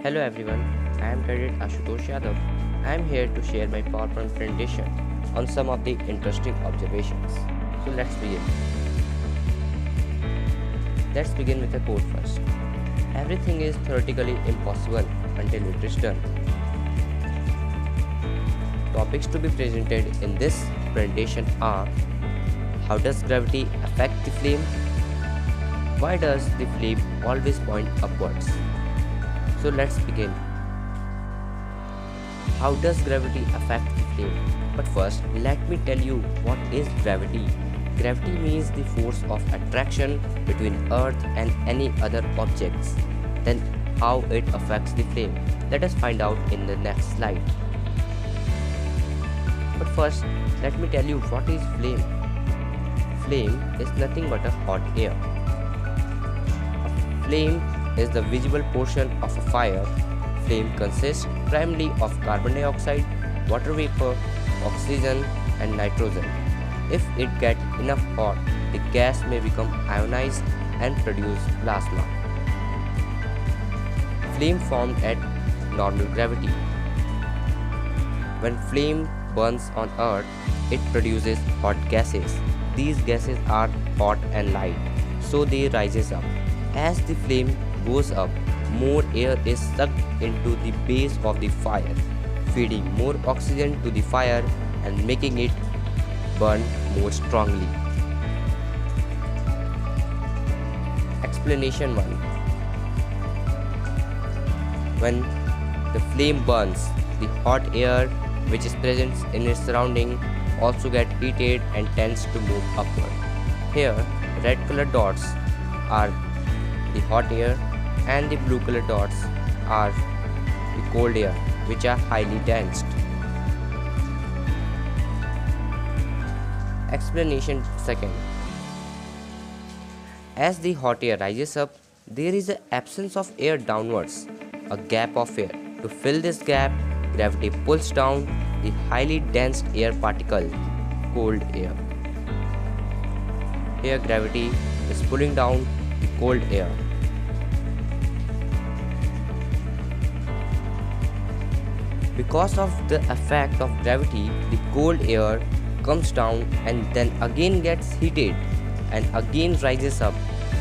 Hello everyone, I am Cadet Ashutosh Yadav. I am here to share my PowerPoint presentation on some of the interesting observations. So let's begin. Let's begin with a quote first. Everything is theoretically impossible until it is done. Topics to be presented in this presentation are: how does gravity affect the flame? Why does the flame always point upwards? So let's begin. How does gravity affect the flame? But first, let me tell you what is gravity. Gravity means the force of attraction between Earth and any other objects. Then how it affects the flame? Let us find out in the next slide. But first, let me tell you what is flame. Flame is nothing but a hot air. A flame is the visible portion of a fire. Flame consists primarily of carbon dioxide, water vapor, oxygen and nitrogen. If it gets enough hot, the gas may become ionized and produce plasma. Flame formed at normal gravity. When flame burns on earth, it produces hot gases. These gases are hot and light, so they rises up. As the flame goes up, more air is sucked into the base of the fire, feeding more oxygen to the fire and making it burn more strongly. Explanation 1. When the flame burns, the hot air which is present in its surrounding also get heated and tends to move upward. Here, red color dots are the hot air and the blue color dots are the cold air, which are highly dense. Explanation 2. As the hot air rises up, there is an absence of air downwards, a gap of air. To fill this gap, gravity pulls down the highly dense air particle, cold air. Here gravity is pulling down the cold air. Because of the effect of gravity, the cold air comes down and then again gets heated and again rises up.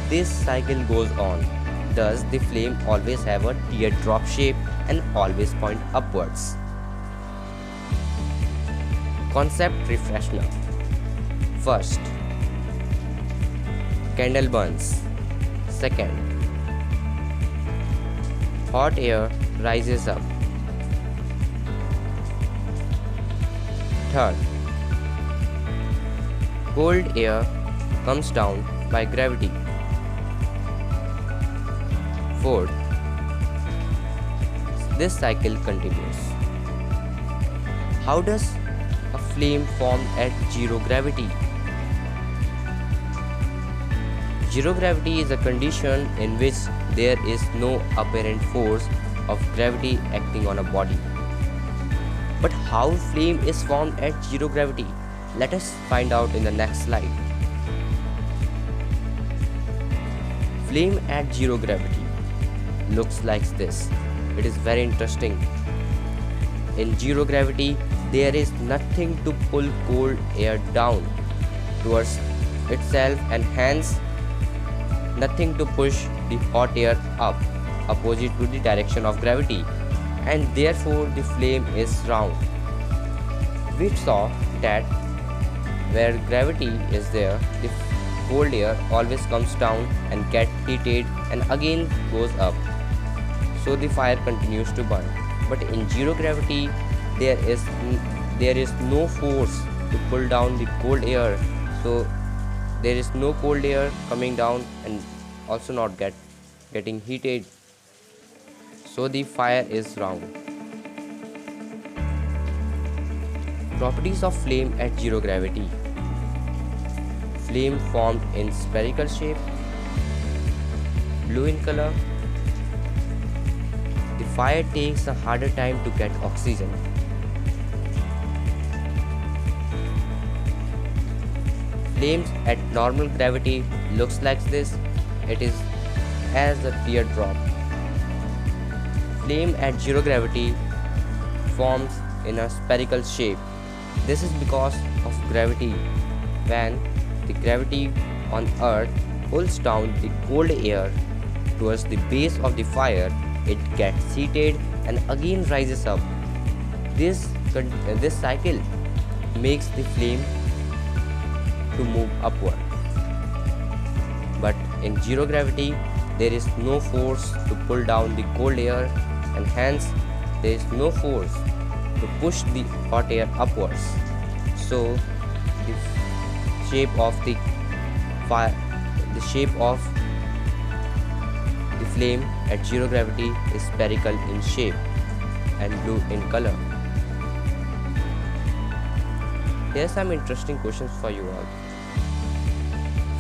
This cycle goes on. Thus, the flame always have a teardrop shape and always point upwards. Concept refresher. First, candle burns. Second, hot air rises up. Third, cold air comes down by gravity. Fourth, this cycle continues. How does a flame form at zero gravity? Zero gravity is a condition in which there is no apparent force of gravity acting on a body. But how flame is formed at zero gravity? Let us find out in the next slide. Flame at zero gravity looks like this. It is very interesting. In zero gravity, there is nothing to pull cold air down towards itself and hence nothing to push the hot air up opposite to the direction of gravity, and therefore the flame is round. We saw that where gravity is there, the cold air always comes down and gets heated and again goes up, so the fire continues to burn. But in zero gravity, there is no force to pull down the cold air, so there is no cold air coming down and also not getting heated, so the fire is round. Properties of flame at zero gravity. Flame formed in spherical shape, blue in color. The fire takes a harder time to get oxygen. Flames at normal gravity looks like this. It is as a teardrop. flame at zero gravity forms in a spherical shape. This is because of gravity. When the gravity on Earth pulls down the cold air towards the base of the fire, it gets heated and again rises up. This cycle makes the flame to move upward. But in zero gravity, there is no force to pull down the cold air, and hence there is no force to push the hot air upwards. So the shape of the flame at zero gravity is spherical in shape and blue in color. Here are some interesting questions for you all.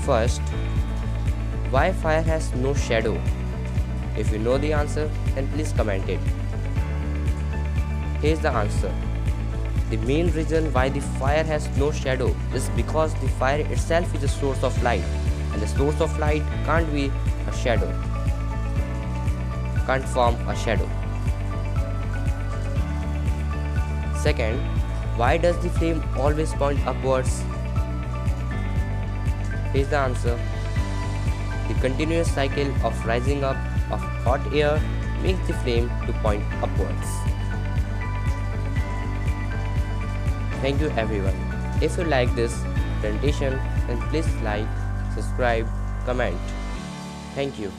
First, why fire has no shadow? If you know the answer, then please comment it. Here's the answer. The main reason why the fire has no shadow is because the fire itself is a source of light, and the source of light can't be a shadow, can't form a shadow. Second, why does the flame always point upwards? Here's the answer. The continuous cycle of rising up of hot air makes the flame to point upwards. Thank you everyone. If you like this presentation, then please like, subscribe, comment. Thank you.